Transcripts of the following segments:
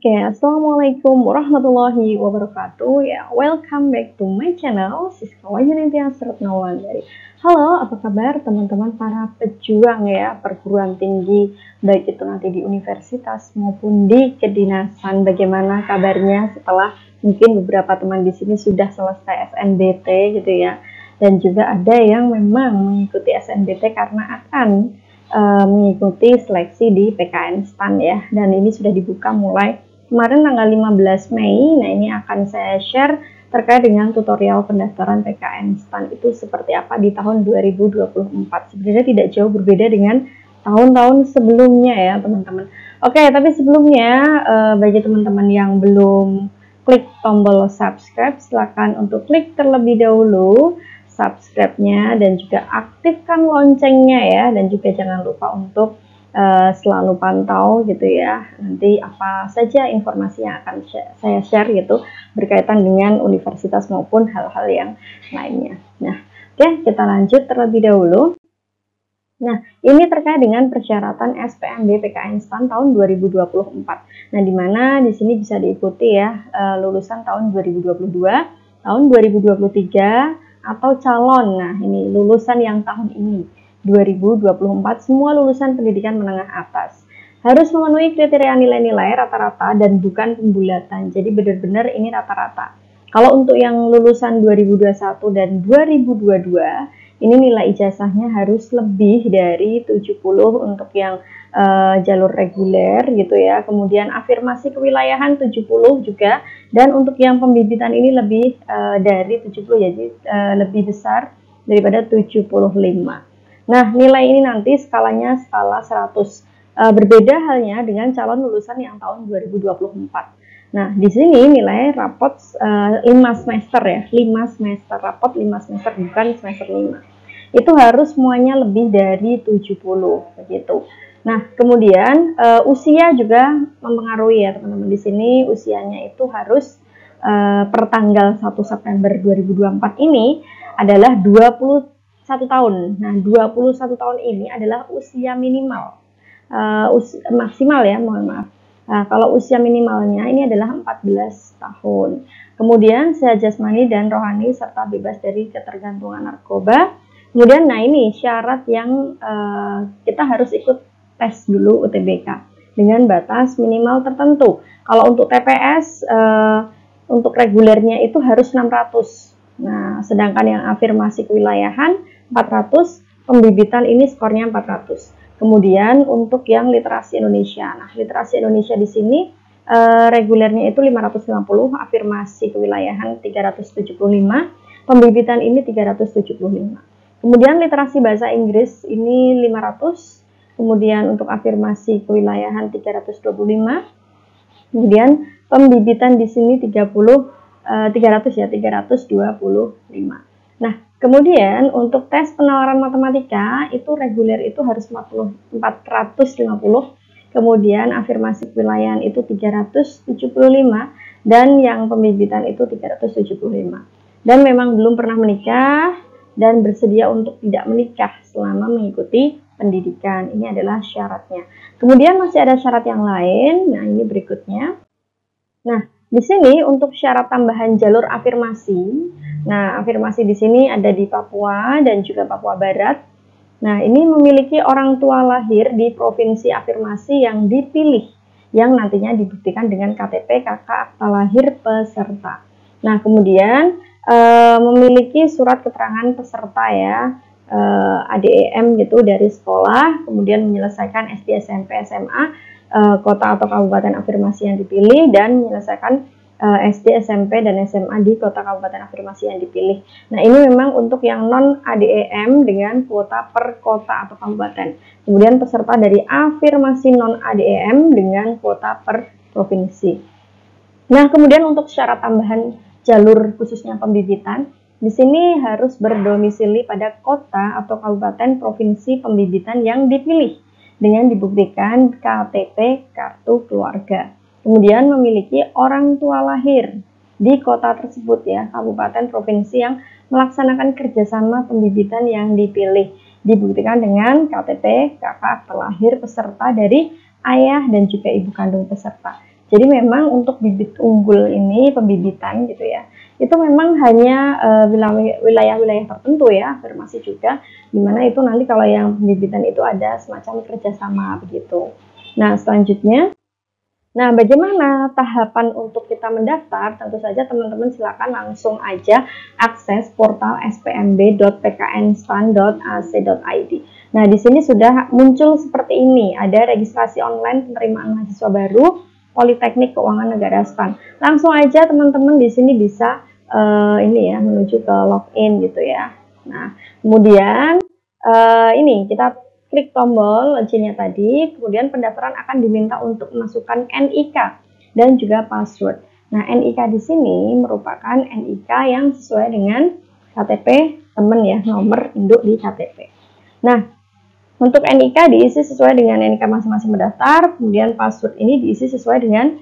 Oke, Assalamualaikum warahmatullahi wabarakatuh. Ya, welcome back to my channel, Siska Wajanitia Sretnawandari. Halo, apa kabar teman-teman para pejuang ya perguruan tinggi, baik itu nanti di universitas maupun di kedinasan. Bagaimana kabarnya setelah mungkin beberapa teman di sini sudah selesai SNBT gitu ya, dan juga ada yang memang mengikuti SNBT karena akan mengikuti seleksi di PKN STAN ya, dan ini sudah dibuka mulai kemarin tanggal 15 Mei. Nah, ini akan saya share terkait dengan tutorial pendaftaran PKN STAN itu seperti apa di tahun 2024. Sebenarnya tidak jauh berbeda dengan tahun-tahun sebelumnya ya teman-teman. Oke, tapi sebelumnya bagi teman-teman yang belum klik tombol subscribe, silakan untuk klik terlebih dahulu subscribe-nya dan juga aktifkan loncengnya ya, dan juga jangan lupa untuk selalu pantau gitu ya, nanti apa saja informasi yang akan saya share gitu berkaitan dengan universitas maupun hal-hal yang lainnya. Nah, oke, kita lanjut terlebih dahulu. Nah, ini terkait dengan persyaratan SPMB PKN STAN tahun 2024. Nah, di mana di sini bisa diikuti ya lulusan tahun 2022, tahun 2023 atau calon. Nah, ini lulusan yang tahun ini 2024, semua lulusan pendidikan menengah atas harus memenuhi kriteria nilai-nilai rata-rata dan bukan pembulatan. Jadi benar-benar ini rata-rata. Kalau untuk yang lulusan 2021 dan 2022, ini nilai ijazahnya harus lebih dari 70 untuk yang jalur reguler gitu ya. Kemudian afirmasi kewilayahan 70 juga, dan untuk yang pembibitan ini lebih dari 70, jadi lebih besar daripada 75. Nah, nilai ini nanti skalanya skala 100. Berbeda halnya dengan calon lulusan yang tahun 2024. Nah, di sini nilai rapot 5 semester ya, 5 semester, rapot 5 semester bukan semester 5. Itu harus semuanya lebih dari 70 begitu. Nah, kemudian usia juga mempengaruhi ya teman-teman. Di sini usianya itu harus per tanggal 1 September 2024 ini adalah 21 tahun. Nah, 21 tahun ini adalah usia minimal. Maksimal ya, mohon maaf. Nah, kalau usia minimalnya ini adalah 14 tahun. Kemudian sehat jasmani dan rohani serta bebas dari ketergantungan narkoba. Kemudian, nah ini syarat yang kita harus ikut tes dulu UTBK dengan batas minimal tertentu. Kalau untuk TPS untuk regulernya itu harus 600. Nah, sedangkan yang afirmasi kewilayahan 400, pembibitan ini skornya 400. Kemudian untuk yang literasi Indonesia. Nah, literasi Indonesia di sini regulernya itu 550, afirmasi kewilayahan 375, pembibitan ini 375. Kemudian literasi bahasa Inggris ini 500. Kemudian untuk afirmasi kewilayahan 325. Kemudian pembibitan di sini 300 ya, 325. Nah, kemudian untuk tes penawaran matematika itu reguler itu harus 450. Kemudian afirmasi kewilayahan itu 375 dan yang pembibitan itu 375. Dan memang belum pernah menikah dan bersedia untuk tidak menikah selama mengikuti pendidikan. Ini adalah syaratnya. Kemudian masih ada syarat yang lain. Nah, ini berikutnya. Nah, di sini untuk syarat tambahan jalur afirmasi. Nah, afirmasi di sini ada di Papua dan juga Papua Barat. Nah, ini memiliki orang tua lahir di provinsi afirmasi yang dipilih, yang nantinya dibuktikan dengan KTP, KK, akta lahir peserta. Nah, kemudian memiliki surat keterangan peserta ya, ADEM gitu dari sekolah, kemudian menyelesaikan SD, SMP, SMA, kota atau kabupaten afirmasi yang dipilih, dan menyelesaikan SD, SMP, dan SMA di kota kabupaten afirmasi yang dipilih. Nah, ini memang untuk yang non ADEM dengan kuota per kota atau kabupaten. Kemudian peserta dari afirmasi non ADEM dengan kuota per provinsi. Nah, kemudian untuk syarat tambahan jalur khususnya pembibitan, di sini harus berdomisili pada kota atau kabupaten provinsi pembibitan yang dipilih dengan dibuktikan KTP kartu keluarga. Kemudian memiliki orang tua lahir di kota tersebut ya, kabupaten provinsi yang melaksanakan kerjasama pembibitan yang dipilih, dibuktikan dengan KTP, KK, akta lahir peserta dari ayah dan juga ibu kandung peserta. Jadi memang untuk bibit unggul ini, pembibitan gitu ya, itu memang hanya wilayah-wilayah tertentu ya, afirmasi juga, dimana itu nanti kalau yang pembibitan itu ada semacam kerjasama begitu. Nah selanjutnya, nah bagaimana tahapan untuk kita mendaftar? Tentu saja teman-teman silakan langsung aja akses portal spmb.pknstan.ac.id. Nah di sini sudah muncul seperti ini, ada registrasi online penerimaan mahasiswa baru Politeknik Keuangan Negara STAN. Langsung aja teman-teman di sini bisa ini ya, menuju ke login gitu ya. Nah kemudian ini kita klik tombol loginnya tadi, kemudian pendaftaran akan diminta untuk memasukkan NIK dan juga password. Nah, NIK di sini merupakan NIK yang sesuai dengan KTP teman ya, nomor induk di KTP. Nah, untuk NIK diisi sesuai dengan NIK masing-masing pendaftar, kemudian password ini diisi sesuai dengan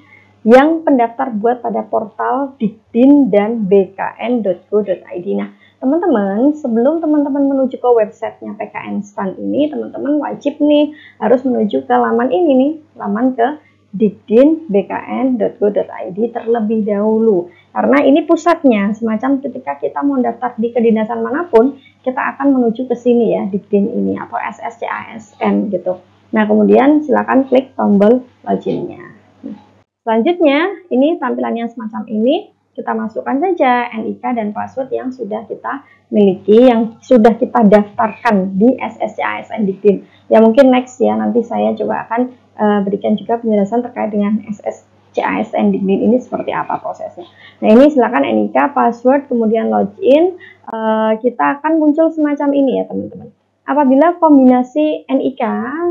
yang pendaftar buat pada portal Dikdin dan bkn.go.id. Nah, teman-teman, sebelum teman-teman menuju ke websitenya PKN STAN ini, teman-teman wajib nih harus menuju ke laman ini nih, laman ke dikdin.bkn.go.id terlebih dahulu. Karena ini pusatnya, semacam ketika kita mau daftar di kedinasan manapun, kita akan menuju ke sini ya, Dikdin ini atau SSCASN gitu. Nah, kemudian silakan klik tombol loginnya. Selanjutnya, ini tampilannya semacam ini. Kita masukkan saja NIK dan password yang sudah kita miliki, yang sudah kita daftarkan di SSCASN Dikdin. Ya mungkin next ya, nanti saya coba akan berikan juga penjelasan terkait dengan SSCASN Dikdin ini seperti apa prosesnya. Nah ini silakan NIK, password, kemudian login. Kita akan muncul semacam ini ya teman-teman. Apabila kombinasi NIK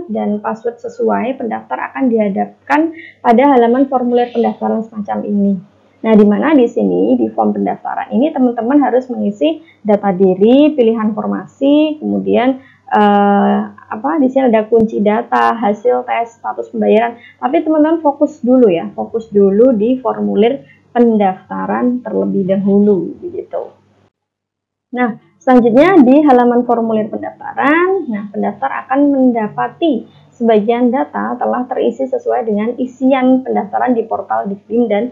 dan password sesuai, pendaftar akan dihadapkan pada halaman formulir pendaftaran semacam ini. Nah, di mana di sini di form pendaftaran ini teman-teman harus mengisi data diri, pilihan formasi, kemudian di sini ada kunci data, hasil tes, status pembayaran. Tapi teman-teman fokus dulu ya, fokus dulu di formulir pendaftaran terlebih dahulu begitu. Nah, selanjutnya di halaman formulir pendaftaran, nah pendaftar akan mendapati sebagian data telah terisi sesuai dengan isian pendaftaran di portal Dikdin dan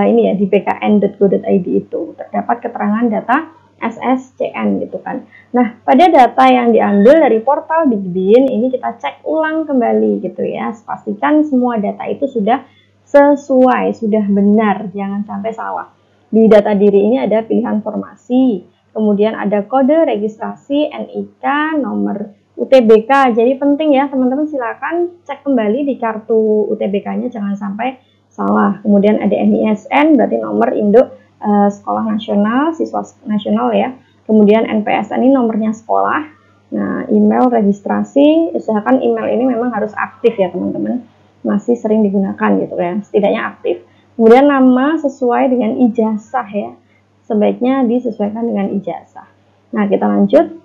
ini ya di bkn.go.id itu terdapat keterangan data SSCN gitu kan. Nah, pada data yang diambil dari portal Dikdin ini kita cek ulang kembali gitu ya. Pastikan semua data itu sudah sesuai, sudah benar, jangan sampai salah. Di data diri ini ada pilihan formasi, kemudian ada kode registrasi, NIK, nomor UTBK. Jadi penting ya teman-teman, silakan cek kembali di kartu UTBK-nya jangan sampai salah. Kemudian ada NISN berarti nomor induk sekolah nasional, siswa nasional ya. Kemudian NPSN ini nomornya sekolah. Nah, email registrasi, usahakan email ini memang harus aktif ya teman-teman. Masih sering digunakan gitu ya, setidaknya aktif. Kemudian nama sesuai dengan ijazah ya. Sebaiknya disesuaikan dengan ijazah. Nah, kita lanjut.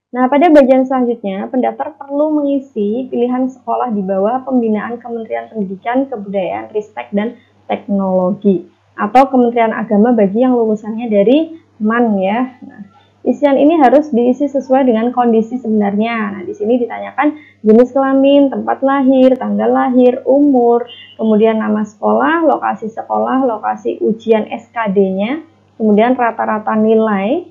Nah, pada bagian selanjutnya, pendaftar perlu mengisi pilihan sekolah di bawah pembinaan Kementerian Pendidikan, Kebudayaan, Ristek, dan Teknologi atau Kementerian Agama bagi yang lulusannya dari MAN ya. Nah, isian ini harus diisi sesuai dengan kondisi sebenarnya. Nah, di sini ditanyakan jenis kelamin, tempat lahir, tanggal lahir, umur, kemudian nama sekolah, lokasi ujian SKD-nya, kemudian rata-rata nilai,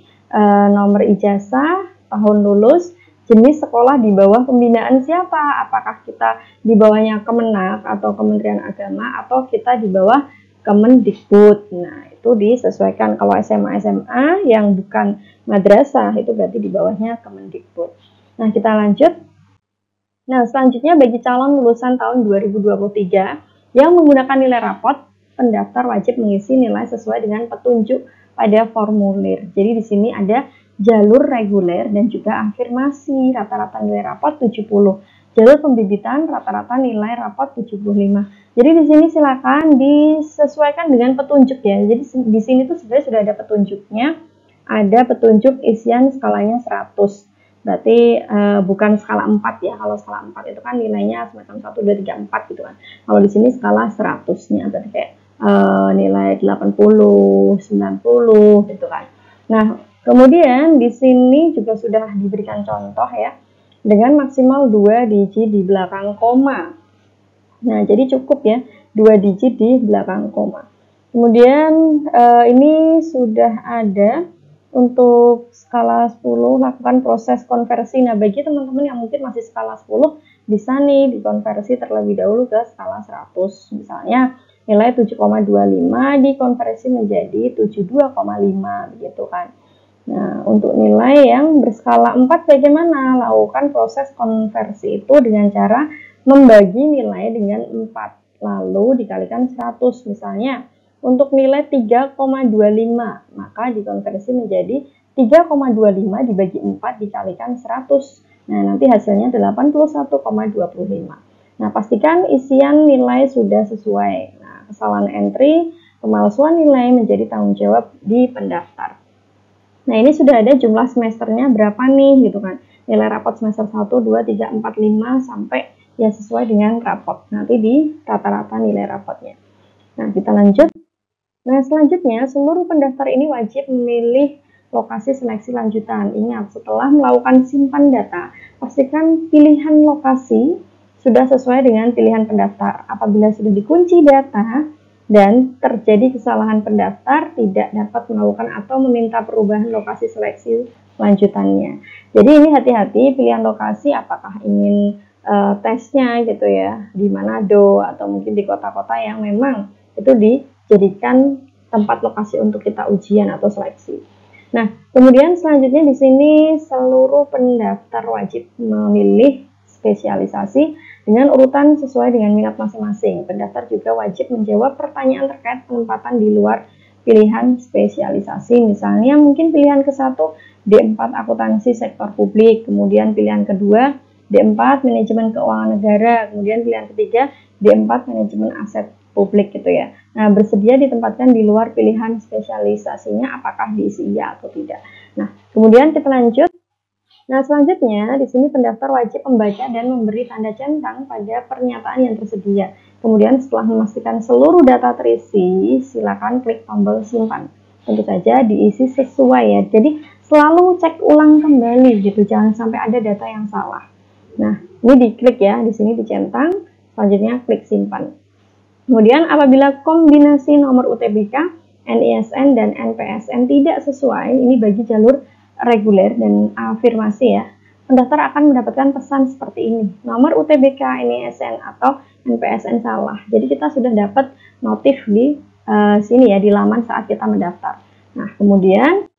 nomor ijazah, tahun lulus, jenis sekolah di bawah pembinaan siapa, apakah kita di bawahnya Kemenak atau Kementerian Agama atau kita di bawah Kemendikbud. Nah, itu disesuaikan. Kalau SMA yang bukan madrasah itu berarti di bawahnya Kemendikbud. Nah, kita lanjut. Nah, selanjutnya bagi calon lulusan tahun 2023 yang menggunakan nilai rapot, pendaftar wajib mengisi nilai sesuai dengan petunjuk pada formulir. Jadi di sini ada jalur reguler dan juga afirmasi, rata-rata nilai rapot 70. Jalur pembibitan rata-rata nilai rapot 75. Jadi di sini silakan disesuaikan dengan petunjuk ya. Jadi di sini tuh sebenarnya sudah ada petunjuknya. Ada petunjuk isian skalanya 100. Berarti bukan skala 4 ya. Kalau skala 4 itu kan nilainya semacam 1 2 3 4 gitu kan. Kalau di sini skala 100-nya berarti kayak nilai 80, 90 gitu kan. Nah, kemudian di sini juga sudah diberikan contoh ya, dengan maksimal 2 digit di belakang koma. Nah, jadi cukup ya 2 digit di belakang koma. Kemudian ini sudah ada untuk skala 10, lakukan proses konversi. Nah, bagi teman-teman yang mungkin masih skala 10, bisa nih dikonversi terlebih dahulu ke skala 100. Misalnya nilai 7,25 dikonversi menjadi 72,5 begitu kan. Nah, untuk nilai yang berskala 4 bagaimana? Lakukan proses konversi itu dengan cara membagi nilai dengan 4, lalu dikalikan 100. Misalnya, untuk nilai 3,25, maka dikonversi menjadi 3,25 dibagi 4 dikalikan 100. Nah, nanti hasilnya 81,25. Nah, pastikan isian nilai sudah sesuai. Nah, kesalahan entry, pemalsuan nilai menjadi tanggung jawab di pendaftar. Nah, ini sudah ada jumlah semesternya berapa nih gitu kan. Nilai rapot semester 1, 2, 3, 4, 5 sampai ya sesuai dengan rapot. Nanti di rata-rata nilai rapotnya. Nah, kita lanjut. Nah, selanjutnya seluruh pendaftar ini wajib memilih lokasi seleksi lanjutan. Ingat, setelah melakukan simpan data, pastikan pilihan lokasi sudah sesuai dengan pilihan pendaftar. Apabila sudah dikunci data, dan terjadi kesalahan pendaftar, tidak dapat melakukan atau meminta perubahan lokasi seleksi lanjutannya. Jadi ini hati-hati pilihan lokasi, apakah ingin tesnya gitu ya di Manado atau mungkin di kota-kota yang memang itu dijadikan tempat lokasi untuk kita ujian atau seleksi. Nah, kemudian selanjutnya di sini seluruh pendaftar wajib memilih spesialisasi dengan urutan sesuai dengan minat masing-masing. Pendaftar juga wajib menjawab pertanyaan terkait penempatan di luar pilihan spesialisasi. Misalnya mungkin pilihan ke-1 D4 akuntansi sektor publik, kemudian pilihan kedua D4 manajemen keuangan negara, kemudian pilihan ketiga D4 manajemen aset publik gitu ya. Nah, bersedia ditempatkan di luar pilihan spesialisasinya, apakah diisi iya atau tidak. Nah, kemudian kita lanjut. Nah, selanjutnya di sini pendaftar wajib membaca dan memberi tanda centang pada pernyataan yang tersedia. Kemudian setelah memastikan seluruh data terisi, silakan klik tombol simpan. Tentu saja diisi sesuai ya. Jadi selalu cek ulang kembali gitu, jangan sampai ada data yang salah. Nah, ini diklik ya, di sini dicentang, selanjutnya klik simpan. Kemudian apabila kombinasi nomor UTBK, NISN, dan NPSN tidak sesuai, ini bagi jalur reguler dan afirmasi ya, pendaftar akan mendapatkan pesan seperti ini, nomor UTBK, NISN, atau NPSN salah. Jadi kita sudah dapat notif di sini ya, di laman saat kita mendaftar. Nah, kemudian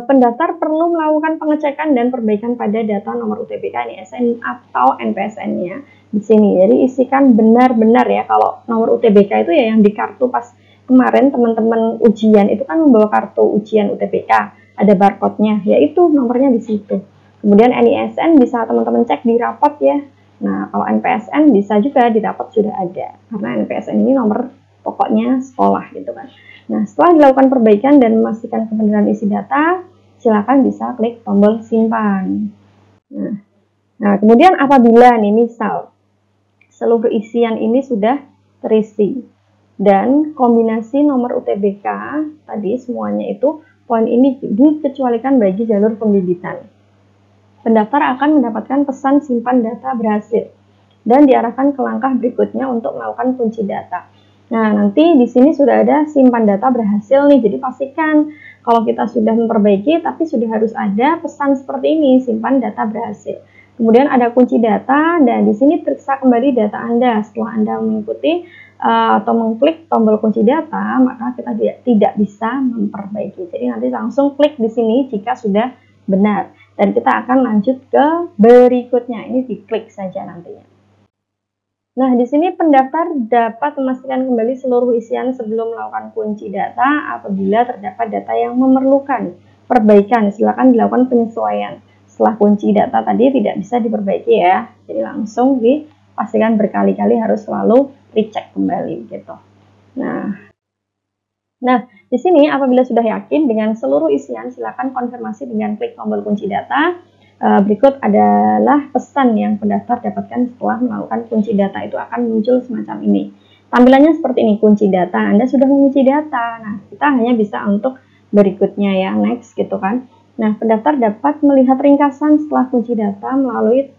pendaftar perlu melakukan pengecekan dan perbaikan pada data nomor UTBK, NISN, atau NPSN-nya di sini. Jadi isikan benar-benar ya, kalau nomor UTBK itu ya yang di kartu pas kemarin teman-teman ujian itu kan membawa kartu ujian UTBK. Ada barcode-nya, yaitu nomornya di situ. Kemudian NISN bisa teman-teman cek di rapot ya. Nah, kalau NPSN bisa juga di rapot sudah ada, karena NPSN ini nomor pokoknya sekolah gitu kan. Nah, setelah dilakukan perbaikan dan memastikan kebenaran isi data, silakan bisa klik tombol simpan. Nah, kemudian apabila nih misal seluruh isian ini sudah terisi dan kombinasi nomor UTBK tadi semuanya itu, poin ini dikecualikan bagi jalur pembibitan. Pendaftar akan mendapatkan pesan simpan data berhasil dan diarahkan ke langkah berikutnya untuk melakukan kunci data. Nah, nanti di sini sudah ada simpan data berhasil nih, jadi pastikan kalau kita sudah memperbaiki tapi sudah harus ada pesan seperti ini, simpan data berhasil. Kemudian ada kunci data dan di sini periksa kembali data Anda. Setelah Anda mengikuti atau mengklik tombol kunci data, maka kita tidak bisa memperbaiki. Jadi nanti langsung klik di sini jika sudah benar. Dan kita akan lanjut ke berikutnya. Ini diklik saja nantinya. Nah, di sini pendaftar dapat memastikan kembali seluruh isian sebelum melakukan kunci data apabila terdapat data yang memerlukan perbaikan. Silakan dilakukan penyesuaian. Setelah kunci data tadi tidak bisa diperbaiki ya. Jadi langsung dipastikan berkali-kali harus selalu recheck kembali gitu. Nah, di sini apabila sudah yakin dengan seluruh isian, silakan konfirmasi dengan klik tombol kunci data. Berikut adalah pesan yang pendaftar dapatkan setelah melakukan kunci data, itu akan muncul semacam ini. Tampilannya seperti ini, kunci data. Anda sudah mengunci data. Nah, kita hanya bisa untuk berikutnya ya, next gitu kan. Nah, pendaftar dapat melihat ringkasan setelah kunci data melalui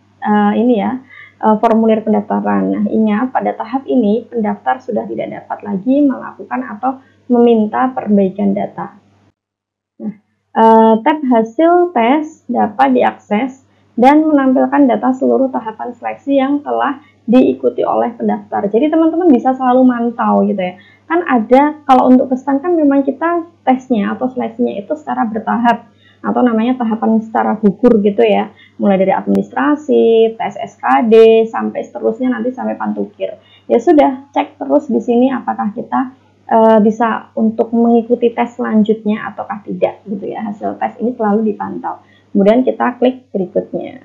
ini ya, formulir pendaftaran. Nah, ingat pada tahap ini pendaftar sudah tidak dapat lagi melakukan atau meminta perbaikan data. Nah, tab hasil tes dapat diakses dan menampilkan data seluruh tahapan seleksi yang telah diikuti oleh pendaftar. Jadi teman-teman bisa selalu mantau gitu ya. Kan ada, kalau untuk kesan kan memang kita tesnya atau seleksinya itu secara bertahap, atau namanya tahapan secara gugur gitu ya, mulai dari administrasi, tes SKD, sampai seterusnya nanti sampai pantukir. Ya sudah, cek terus di sini apakah kita bisa untuk mengikuti tes selanjutnya ataukah tidak gitu ya. Hasil tes ini selalu dipantau. Kemudian kita klik berikutnya.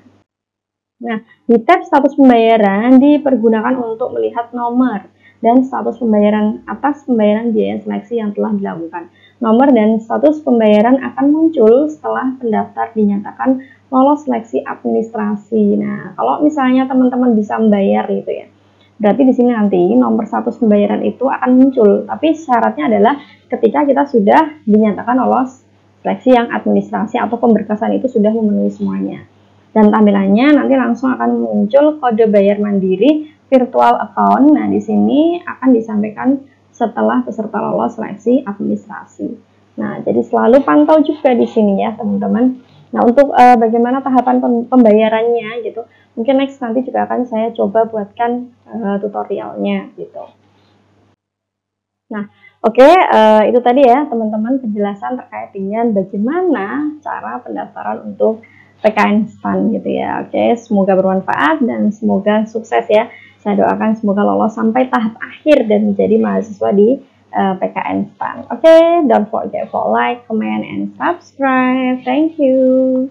Nah, di tab status pembayaran dipergunakan untuk melihat nomor dan status pembayaran atas pembayaran biaya seleksi yang telah dilakukan. Nomor dan status pembayaran akan muncul setelah pendaftar dinyatakan lolos seleksi administrasi. Nah, kalau misalnya teman-teman bisa membayar gitu ya, berarti di sini nanti nomor status pembayaran itu akan muncul. Tapi syaratnya adalah ketika kita sudah dinyatakan lolos seleksi yang administrasi atau pemberkasan itu sudah memenuhi semuanya. Dan tampilannya nanti langsung akan muncul kode bayar mandiri virtual account. Nah, di sini akan disampaikan setelah peserta lolos seleksi administrasi. Nah, jadi selalu pantau juga di sini ya, teman-teman. Nah, untuk bagaimana tahapan pembayarannya gitu, mungkin next nanti juga akan saya coba buatkan tutorialnya gitu. Nah, oke, itu tadi ya teman-teman penjelasan terkait dengan bagaimana cara pendaftaran untuk PKN STAN gitu ya. Oke, semoga bermanfaat dan semoga sukses ya. Saya doakan semoga lolos sampai tahap akhir dan menjadi mahasiswa di PKN STAN. Oke, don't forget for like, comment, and subscribe. Thank you.